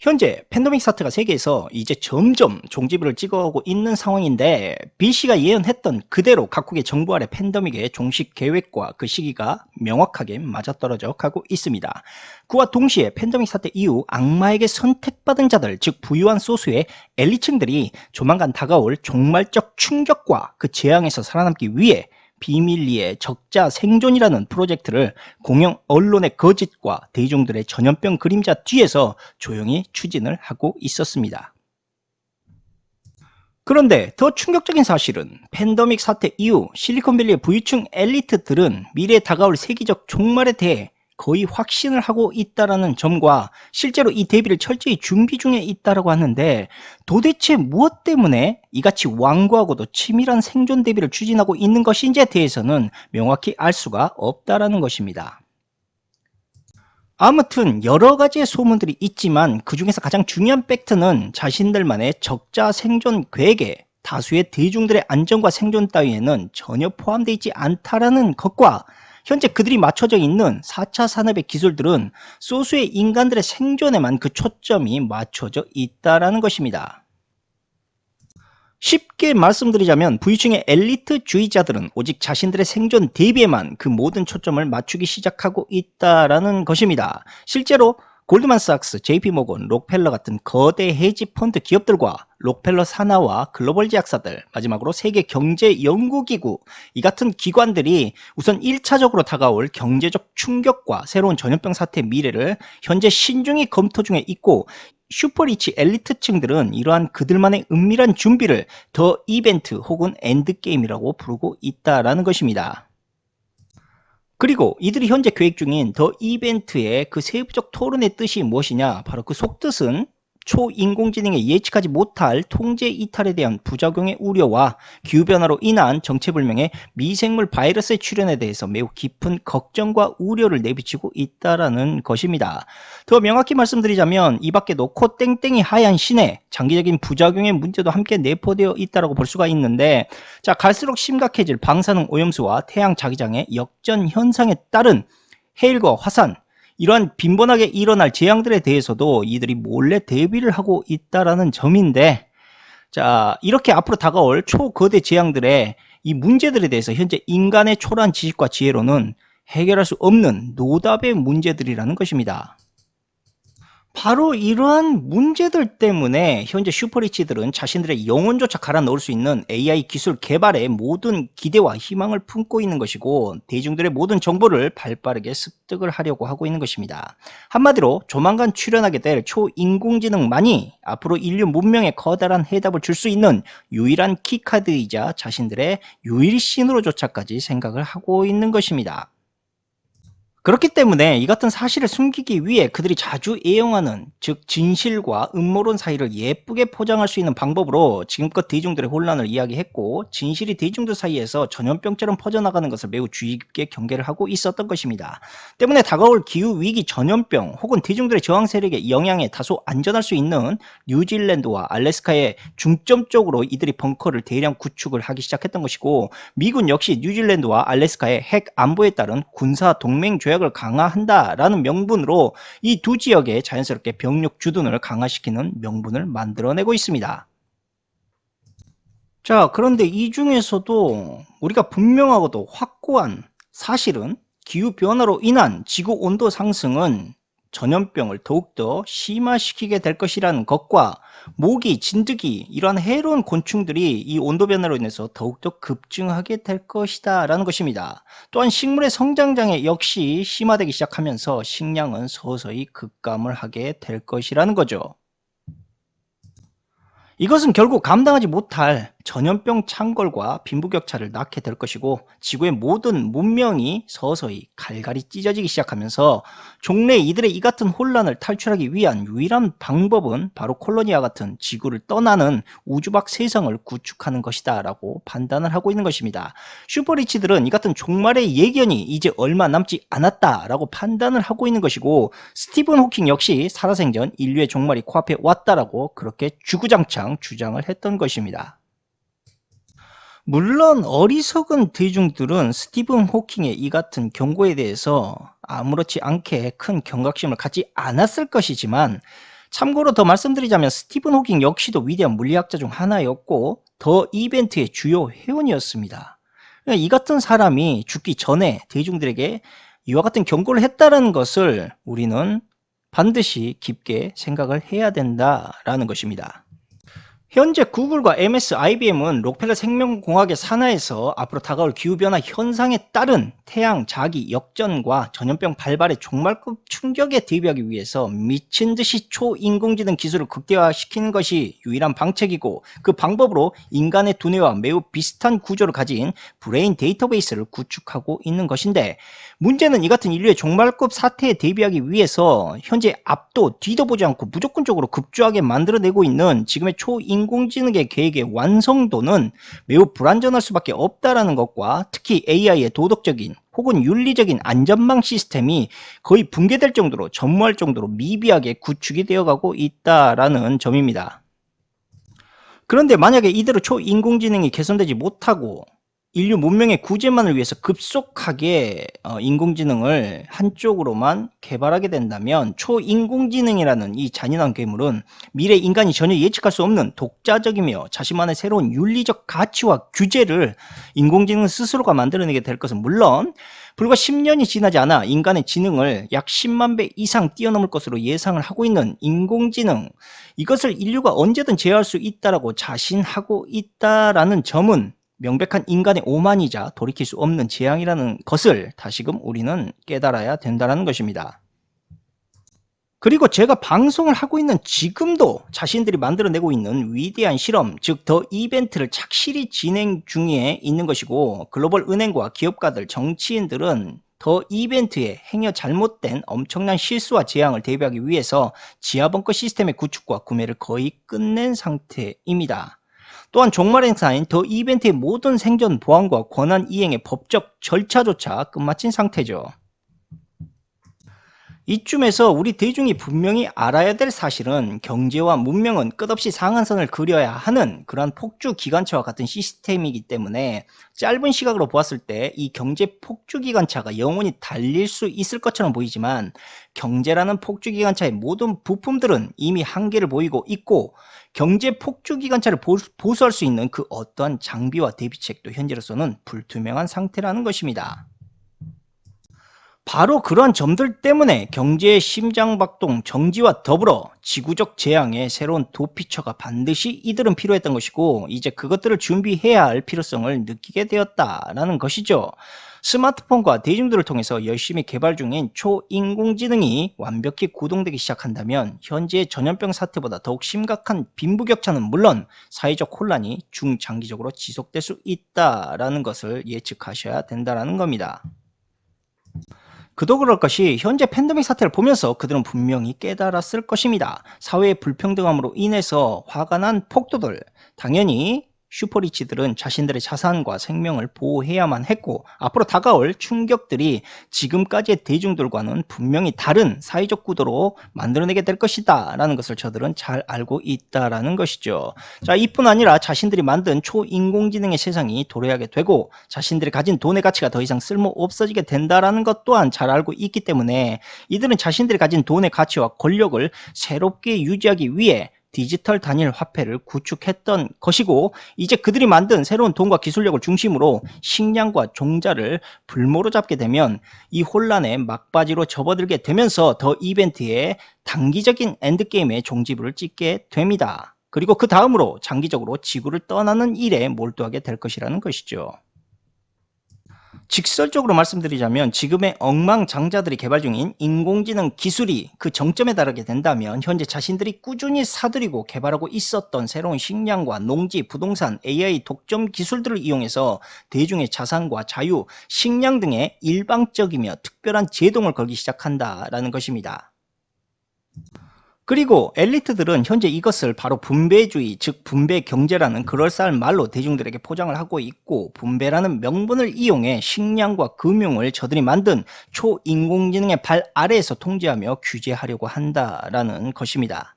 현재 팬데믹 사태가 세계에서 이제 점점 종지부를 찍어오고 있는 상황인데 BC가 예언했던 그대로 각국의 정부 아래 팬데믹의 종식 계획과 그 시기가 명확하게 맞아떨어져 가고 있습니다. 그와 동시에 팬데믹 사태 이후 악마에게 선택받은 자들, 즉 부유한 소수의 엘리층들이 조만간 다가올 종말적 충격과 그 재앙에서 살아남기 위해 비밀리에 적자 생존이라는 프로젝트를 공영 언론의 거짓과 대중들의 전염병 그림자 뒤에서 조용히 추진을 하고 있었습니다. 그런데 더 충격적인 사실은 팬데믹 사태 이후 실리콘밸리의 부유층 엘리트들은 미래에 다가올 세계적 종말에 대해 거의 확신을 하고 있다는 점과 실제로 이 대비를 철저히 준비 중에 있다고 하는데 도대체 무엇 때문에 이같이 완고하고도 치밀한 생존 대비를 추진하고 있는 것인지에 대해서는 명확히 알 수가 없다는 것입니다. 아무튼 여러 가지의 소문들이 있지만 그 중에서 가장 중요한 팩트는 자신들만의 적자 생존 계획에 다수의 대중들의 안전과 생존 따위에는 전혀 포함되어 있지 않다라는 것과 현재 그들이 맞춰져 있는 4차 산업의 기술들은 소수의 인간들의 생존에만 그 초점이 맞춰져 있다는 것입니다. 쉽게 말씀드리자면 부유층의 엘리트주의자들은 오직 자신들의 생존 대비에만 그 모든 초점을 맞추기 시작하고 있다는 것입니다. 실제로 골드만삭스, JP모건, 록펠러 같은 거대 헤지 펀드 기업들과 록펠러 산하와 글로벌 제약사들, 마지막으로 세계경제연구기구 이 같은 기관들이 우선 1차적으로 다가올 경제적 충격과 새로운 전염병 사태의 미래를 현재 신중히 검토 중에 있고 슈퍼리치 엘리트층들은 이러한 그들만의 은밀한 준비를 더 이벤트 혹은 엔드게임이라고 부르고 있다는 것입니다. 그리고 이들이 현재 계획 중인 더 이벤트의 그 세부적 토론의 뜻이 무엇이냐? 바로 그 속뜻은 초인공지능의 예측하지 못할 통제 이탈에 대한 부작용의 우려와 기후변화로 인한 정체불명의 미생물 바이러스의 출현에 대해서 매우 깊은 걱정과 우려를 내비치고 있다는 것입니다. 더 명확히 말씀드리자면 이 밖에도 코 땡땡이 하얀 신에 장기적인 부작용의 문제도 함께 내포되어 있다고 볼 수가 있는데 자, 갈수록 심각해질 방사능 오염수와 태양 자기장의 역전 현상에 따른 해일과 화산 이러한 빈번하게 일어날 재앙들에 대해서도 이들이 몰래 대비를 하고 있다는 점인데 자 이렇게 앞으로 다가올 초거대 재앙들의 이 문제들에 대해서 현재 인간의 초라한 지식과 지혜로는 해결할 수 없는 노답의 문제들이라는 것입니다. 바로 이러한 문제들 때문에 현재 슈퍼리치들은 자신들의 영혼조차 갈아 넣을 수 있는 AI 기술 개발에 모든 기대와 희망을 품고 있는 것이고 대중들의 모든 정보를 발빠르게 습득을 하려고 하고 있는 것입니다. 한마디로 조만간 출현하게 될 초인공지능만이 앞으로 인류 문명에 커다란 해답을 줄 수 있는 유일한 키카드이자 자신들의 유일신으로조차까지 생각을 하고 있는 것입니다. 그렇기 때문에 이 같은 사실을 숨기기 위해 그들이 자주 애용하는 즉 진실과 음모론 사이를 예쁘게 포장할 수 있는 방법으로 지금껏 대중들의 혼란을 이야기했고 진실이 대중들 사이에서 전염병처럼 퍼져나가는 것을 매우 주의 깊게 경계를 하고 있었던 것입니다. 때문에 다가올 기후위기 전염병 혹은 대중들의 저항 세력의 영향에 다소 안전할 수 있는 뉴질랜드와 알래스카의 중점적으로 이들이 벙커를 대량 구축을 하기 시작했던 것이고 미군 역시 뉴질랜드와 알래스카의 핵 안보에 따른 군사 동맹 조약을 강화한다라는 명분으로 이 두 지역에 자연스럽게 병력 주둔을 강화시키는 명분을 만들어내고 있습니다. 자, 그런데 이 중에서도 우리가 분명하고도 확고한 사실은 기후변화로 인한 지구 온도 상승은 전염병을 더욱더 심화시키게 될 것이라는 것과 모기, 진드기 이러한 해로운 곤충들이 이 온도 변화로 인해서 더욱더 급증하게 될 것이다 라는 것입니다. 또한 식물의 성장장애 역시 심화되기 시작하면서 식량은 서서히 급감을 하게 될 것이라는 거죠. 이것은 결국 감당하지 못할 전염병 창궐과 빈부격차를 낳게 될 것이고 지구의 모든 문명이 서서히 갈갈이 찢어지기 시작하면서 종래 이들의 이 같은 혼란을 탈출하기 위한 유일한 방법은 바로 콜로니아 같은 지구를 떠나는 우주밖 세상을 구축하는 것이다 라고 판단을 하고 있는 것입니다. 슈퍼리치들은 이 같은 종말의 예견이 이제 얼마 남지 않았다 라고 판단을 하고 있는 것이고 스티븐 호킹 역시 살아생전 인류의 종말이 코앞에 왔다라고 그렇게 주구장창 주장을 했던 것입니다. 물론 어리석은 대중들은 스티븐 호킹의 이 같은 경고에 대해서 아무렇지 않게 큰 경각심을 갖지 않았을 것이지만 참고로 더 말씀드리자면 스티븐 호킹 역시도 위대한 물리학자 중 하나였고 더 이벤트의 주요 회원이었습니다. 이 같은 사람이 죽기 전에 대중들에게 이와 같은 경고를 했다는 것을 우리는 반드시 깊게 생각을 해야 된다라는 것입니다. 현재 구글과 MS, IBM은 록펠러 생명공학의 산하에서 앞으로 다가올 기후변화 현상에 따른 태양 자기 역전과 전염병 발발의 종말급 충격에 대비하기 위해서 미친듯이 초인공지능 기술을 극대화시키는 것이 유일한 방책이고, 그 방법으로 인간의 두뇌와 매우 비슷한 구조를 가진 브레인 데이터베이스를 구축하고 있는 것인데, 문제는 이 같은 인류의 종말급 사태에 대비하기 위해서 현재 앞도 뒤도 보지 않고 무조건적으로 급조하게 만들어내고 있는 지금의 초인공지능의 계획의 완성도는 매우 불완전할 수밖에 없다라는 것과, 특히 AI의 도덕적인 혹은 윤리적인 안전망 시스템이 거의 붕괴될 정도로, 전무할 정도로 미비하게 구축이 되어가고 있다라는 점입니다. 그런데 만약에 이대로 초인공지능이 개선되지 못하고 인류 문명의 구제만을 위해서 급속하게 인공지능을 한쪽으로만 개발하게 된다면 초인공지능이라는 이 잔인한 괴물은 미래 인간이 전혀 예측할 수 없는 독자적이며 자신만의 새로운 윤리적 가치와 규제를 인공지능 스스로가 만들어내게 될 것은 물론, 불과 10년이 지나지 않아 인간의 지능을 약 10만 배 이상 뛰어넘을 것으로 예상을 하고 있는 인공지능, 이것을 인류가 언제든 제어할 수 있다라고 자신하고 있다라는 점은 명백한 인간의 오만이자 돌이킬 수 없는 재앙이라는 것을 다시금 우리는 깨달아야 된다는 것입니다. 그리고 제가 방송을 하고 있는 지금도 자신들이 만들어내고 있는 위대한 실험, 즉 더 이벤트를 착실히 진행 중에 있는 것이고, 글로벌 은행과 기업가들, 정치인들은 더 이벤트의 행여 잘못된 엄청난 실수와 재앙을 대비하기 위해서 지하벙커 시스템의 구축과 구매를 거의 끝낸 상태입니다. 또한 종말 행사인 더 이벤트의 모든 생존 보안과 권한 이행의 법적 절차조차 끝마친 상태죠. 이쯤에서 우리 대중이 분명히 알아야 될 사실은, 경제와 문명은 끝없이 상한선을 그려야 하는 그러한 폭주 기관차와 같은 시스템이기 때문에 짧은 시각으로 보았을 때 이 경제 폭주 기관차가 영원히 달릴 수 있을 것처럼 보이지만, 경제라는 폭주 기관차의 모든 부품들은 이미 한계를 보이고 있고, 경제 폭주 기관차를 보수할 수 있는 그 어떠한 장비와 대비책도 현재로서는 불투명한 상태라는 것입니다. 바로 그러한 점들 때문에 경제의 심장박동 정지와 더불어 지구적 재앙의 새로운 도피처가 반드시 이들은 필요했던 것이고, 이제 그것들을 준비해야 할 필요성을 느끼게 되었다라는 것이죠. 스마트폰과 대중들을 통해서 열심히 개발 중인 초인공지능이 완벽히 구동되기 시작한다면 현재의 전염병 사태보다 더욱 심각한 빈부격차는 물론 사회적 혼란이 중장기적으로 지속될 수 있다라는 것을 예측하셔야 된다는 겁니다. 그도 그럴 것이, 현재 팬데믹 사태를 보면서 그들은 분명히 깨달았을 것입니다. 사회의 불평등함으로 인해서 화가 난 폭도들, 당연히 슈퍼리치들은 자신들의 자산과 생명을 보호해야만 했고, 앞으로 다가올 충격들이 지금까지의 대중들과는 분명히 다른 사회적 구도로 만들어내게 될 것이다 라는 것을 저들은 잘 알고 있다라는 것이죠. 자, 이뿐 아니라 자신들이 만든 초인공지능의 세상이 도래하게 되고 자신들이 가진 돈의 가치가 더 이상 쓸모 없어지게 된다라는 것 또한 잘 알고 있기 때문에, 이들은 자신들이 가진 돈의 가치와 권력을 새롭게 유지하기 위해 디지털 단일 화폐를 구축했던 것이고, 이제 그들이 만든 새로운 돈과 기술력을 중심으로 식량과 종자를 불모로 잡게 되면 이 혼란의 막바지로 접어들게 되면서 더 이벤트의 단기적인 엔드게임의 종지부를 찍게 됩니다. 그리고 그 다음으로 장기적으로 지구를 떠나는 일에 몰두하게 될 것이라는 것이죠. 직설적으로 말씀드리자면, 지금의 억망장자들이 개발 중인 인공지능 기술이 그 정점에 달하게 된다면 현재 자신들이 꾸준히 사들이고 개발하고 있었던 새로운 식량과 농지, 부동산, AI 독점 기술들을 이용해서 대중의 자산과 자유, 식량 등의 일방적이며 특별한 제동을 걸기 시작한다라는 것입니다. 그리고 엘리트들은 현재 이것을 바로 분배주의, 즉 분배경제라는 그럴싸한 말로 대중들에게 포장을 하고 있고, 분배라는 명분을 이용해 식량과 금융을 저들이 만든 초인공지능의 발 아래에서 통제하며 규제하려고 한다라는 것입니다.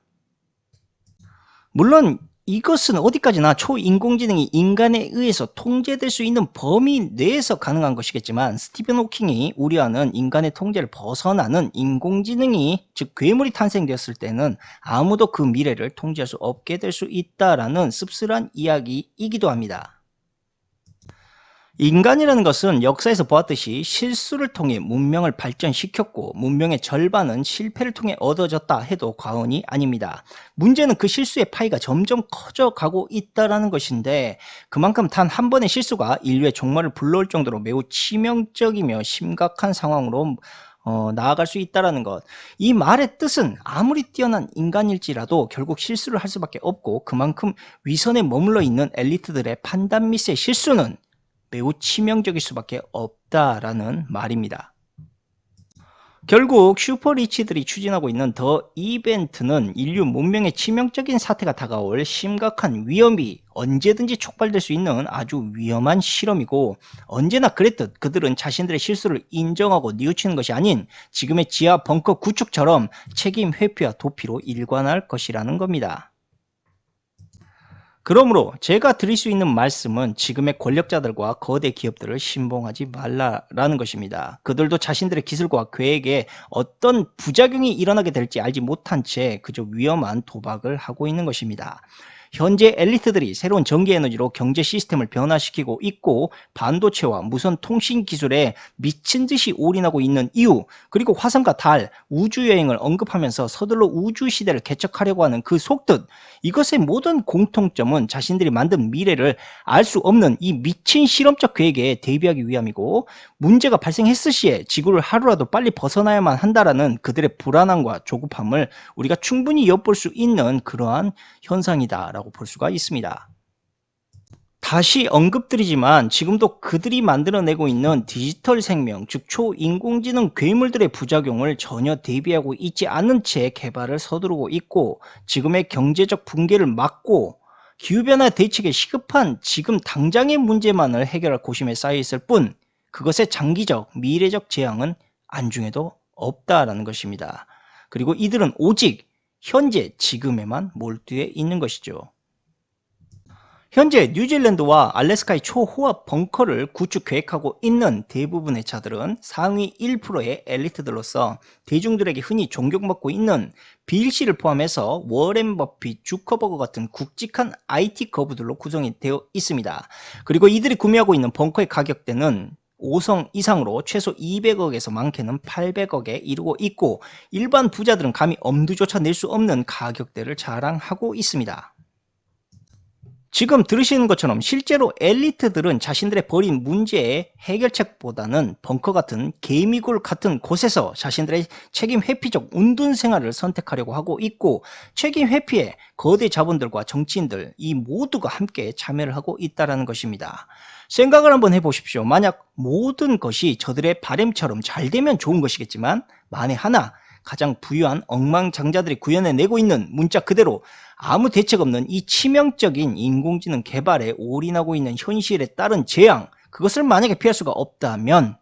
물론 이것은 어디까지나 초인공지능이 인간에 의해서 통제될 수 있는 범위 내에서 가능한 것이겠지만, 스티븐 호킹이 우려하는 인간의 통제를 벗어나는 인공지능이, 즉 괴물이 탄생되었을 때는 아무도 그 미래를 통제할 수 없게 될 수 있다라는 씁쓸한 이야기이기도 합니다. 인간이라는 것은 역사에서 보았듯이 실수를 통해 문명을 발전시켰고, 문명의 절반은 실패를 통해 얻어졌다 해도 과언이 아닙니다. 문제는 그 실수의 파이가 점점 커져가고 있다는 것인데, 그만큼 단 한 번의 실수가 인류의 종말을 불러올 정도로 매우 치명적이며 심각한 상황으로 나아갈 수 있다는 것. 이 말의 뜻은 아무리 뛰어난 인간일지라도 결국 실수를 할 수밖에 없고, 그만큼 위선에 머물러 있는 엘리트들의 판단 미스의 실수는 매우 치명적일 수밖에 없다라는 말입니다. 결국 슈퍼리치들이 추진하고 있는 더 이벤트는 인류 문명에 치명적인 사태가 다가올 심각한 위험이 언제든지 촉발될 수 있는 아주 위험한 실험이고, 언제나 그랬듯 그들은 자신들의 실수를 인정하고 뉘우치는 것이 아닌 지금의 지하 벙커 구축처럼 책임 회피와 도피로 일관할 것이라는 겁니다. 그러므로 제가 드릴 수 있는 말씀은 지금의 권력자들과 거대 기업들을 신봉하지 말라라는 것입니다. 그들도 자신들의 기술과 계획에 어떤 부작용이 일어나게 될지 알지 못한 채 그저 위험한 도박을 하고 있는 것입니다. 현재 엘리트들이 새로운 전기에너지로 경제 시스템을 변화시키고 있고, 반도체와 무선 통신 기술에 미친 듯이 올인하고 있는 이유, 그리고 화성과 달, 우주여행을 언급하면서 서둘러 우주시대를 개척하려고 하는 그 속뜻, 이것의 모든 공통점은 자신들이 만든 미래를 알 수 없는 이 미친 실험적 계획에 대비하기 위함이고, 문제가 발생했을 시에 지구를 하루라도 빨리 벗어나야만 한다라는 그들의 불안함과 조급함을 우리가 충분히 엿볼 수 있는 그러한 현상이다라고 볼 수가 있습니다. 다시 언급드리지만 지금도 그들이 만들어내고 있는 디지털 생명, 즉 초인공지능 괴물들의 부작용을 전혀 대비하고 있지 않은 채 개발을 서두르고 있고, 지금의 경제적 붕괴를 막고 기후변화 대책에 시급한 지금 당장의 문제만을 해결할 고심에 쌓여 있을 뿐, 그것의 장기적, 미래적 재앙은 안중에도 없다라는 것입니다. 그리고 이들은 오직 현재, 지금에만 몰두해 있는 것이죠. 현재 뉴질랜드와 알래스카의 초호화 벙커를 구축 계획하고 있는 대부분의 자들은 상위 1%의 엘리트들로서 대중들에게 흔히 존경받고 있는 빌 씨를 포함해서 워렌 버핏, 주커버거 같은 굵직한 IT 거부들로 구성이 되어 있습니다. 그리고 이들이 구매하고 있는 벙커의 가격대는 5성 이상으로 최소 200억에서 많게는 800억에 이르고 있고, 일반 부자들은 감히 엄두조차 낼 수 없는 가격대를 자랑하고 있습니다. 지금 들으시는 것처럼 실제로 엘리트들은 자신들의 벌인 문제의 해결책보다는 벙커 같은 개미굴 같은 곳에서 자신들의 책임 회피적 운둔 생활을 선택하려고 하고 있고, 책임 회피에 거대 자본들과 정치인들 이 모두가 함께 참여를 하고 있다는 것입니다. 생각을 한번 해보십시오. 만약 모든 것이 저들의 바램처럼 잘 되면 좋은 것이겠지만, 만에 하나 가장 부유한 억망장자들이 구현해내고 있는 문자 그대로 아무 대책 없는 이 치명적인 인공지능 개발에 올인하고 있는 현실에 따른 재앙, 그것을 만약에 피할 수가 없다면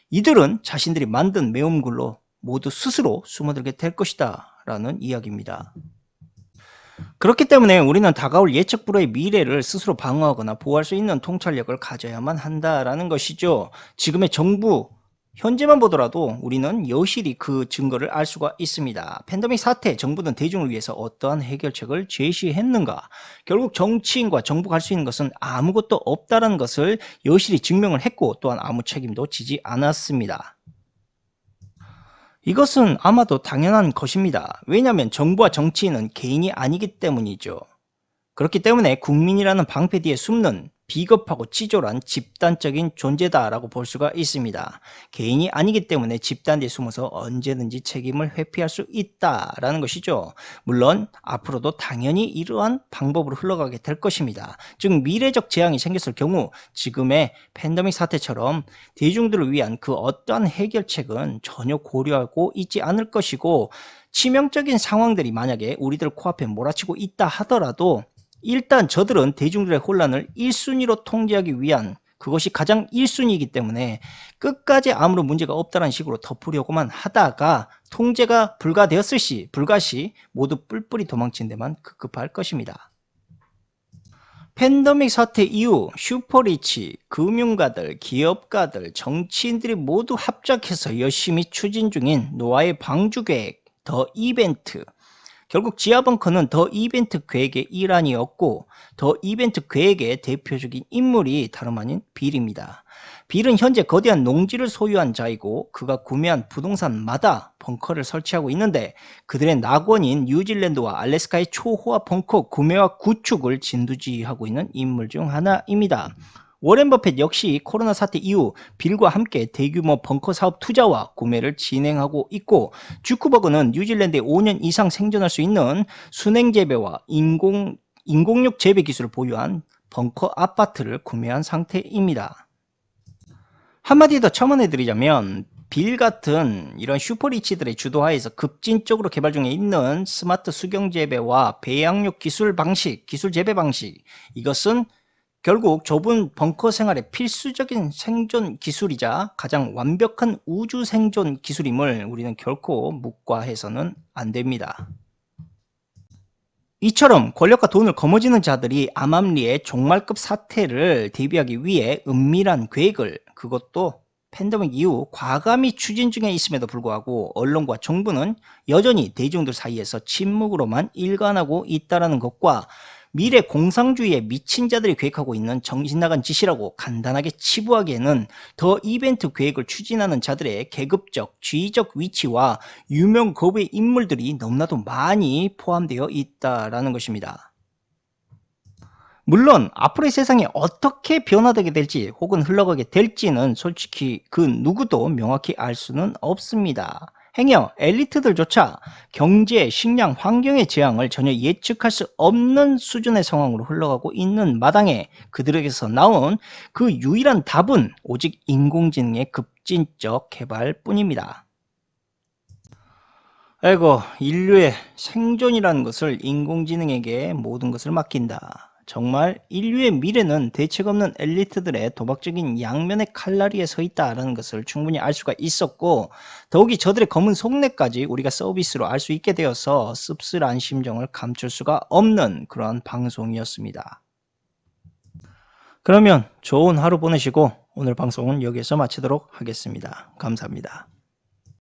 이들은 자신들이 만든 매움굴로 모두 스스로 숨어들게 될 것이다 라는 이야기입니다. 그렇기 때문에 우리는 다가올 예측 불허의 미래를 스스로 방어하거나 보호할 수 있는 통찰력을 가져야만 한다라는 것이죠. 지금의 정부 현재만 보더라도 우리는 여실히 그 증거를 알 수가 있습니다. 팬데믹 사태, 정부는 대중을 위해서 어떠한 해결책을 제시했는가? 결국 정치인과 정부가 할 수 있는 것은 아무것도 없다는 것을 여실히 증명을 했고, 또한 아무 책임도 지지 않았습니다. 이것은 아마도 당연한 것입니다. 왜냐하면 정부와 정치인은 개인이 아니기 때문이죠. 그렇기 때문에 국민이라는 방패 뒤에 숨는 비겁하고 치졸한 집단적인 존재다라고 볼 수가 있습니다. 개인이 아니기 때문에 집단 뒤에 숨어서 언제든지 책임을 회피할 수 있다라는 것이죠. 물론 앞으로도 당연히 이러한 방법으로 흘러가게 될 것입니다. 즉 미래적 재앙이 생겼을 경우 지금의 팬데믹 사태처럼 대중들을 위한 그 어떠한 해결책은 전혀 고려하고 있지 않을 것이고, 치명적인 상황들이 만약에 우리들 코앞에 몰아치고 있다 하더라도 일단 저들은 대중들의 혼란을 1순위로 통제하기 위한, 그것이 가장 1순위이기 때문에 끝까지 아무런 문제가 없다는 식으로 덮으려고만 하다가 통제가 불가시 모두 뿔뿔이 도망친 데만 급급할 것입니다. 팬데믹 사태 이후 슈퍼리치, 금융가들, 기업가들, 정치인들이 모두 합작해서 열심히 추진 중인 노아의 방주 계획, 더 이벤트. 결국 지하벙커는 더 이벤트 계획의 일환이었고 더 이벤트 계획의 대표적인 인물이 다름 아닌 빌입니다. 빌은 현재 거대한 농지를 소유한 자이고 그가 구매한 부동산마다 벙커를 설치하고 있는데 그들의 낙원인 뉴질랜드와 알래스카의 초호화 벙커 구매와 구축을 진두지휘하고 있는 인물 중 하나입니다. 워렌 버핏 역시 코로나 사태 이후 빌과 함께 대규모 벙커 사업 투자와 구매를 진행하고 있고 주크버그는 뉴질랜드에 5년 이상 생존할 수 있는 순행 재배와 인공육 재배 기술을 보유한 벙커 아파트를 구매한 상태입니다. 한마디 더 첨언해드리자면 빌 같은 이런 슈퍼리치들의 주도하에서 급진적으로 개발 중에 있는 스마트 수경 재배와 배양육 기술 재배 방식, 이것은 결국 좁은 벙커 생활의 필수적인 생존 기술이자 가장 완벽한 우주 생존 기술임을 우리는 결코 묵과해서는 안 됩니다. 이처럼 권력과 돈을 거머쥐는 자들이 암암리의 종말급 사태를 대비하기 위해 은밀한 계획을, 그것도 팬데믹 이후 과감히 추진 중에 있음에도 불구하고 언론과 정부는 여전히 대중들 사이에서 침묵으로만 일관하고 있다는 것과 미래 공상주의에 미친 자들이 계획하고 있는 정신나간 짓이라고 간단하게 치부하기에는 더 이벤트 계획을 추진하는 자들의 계급적, 지위적 위치와 유명 거부의 인물들이 너무나도 많이 포함되어 있다는 것입니다. 물론 앞으로의 세상이 어떻게 변화되게 될지 혹은 흘러가게 될지는 솔직히 그 누구도 명확히 알 수는 없습니다. 행여 엘리트들조차 경제, 식량, 환경의 재앙을 전혀 예측할 수 없는 수준의 상황으로 흘러가고 있는 마당에 그들에게서 나온 그 유일한 답은 오직 인공지능의 급진적 개발뿐입니다. 아이고, 인류의 생존이라는 것을 인공지능에게 모든 것을 맡긴다. 정말 인류의 미래는 대책 없는 엘리트들의 도박적인 양면의 칼날위에 서 있다는 것을 충분히 알 수가 있었고 더욱이 저들의 검은 속내까지 우리가 서비스로 알 수 있게 되어서 씁쓸한 심정을 감출 수가 없는 그러한 방송이었습니다. 그러면 좋은 하루 보내시고 오늘 방송은 여기서 마치도록 하겠습니다. 감사합니다.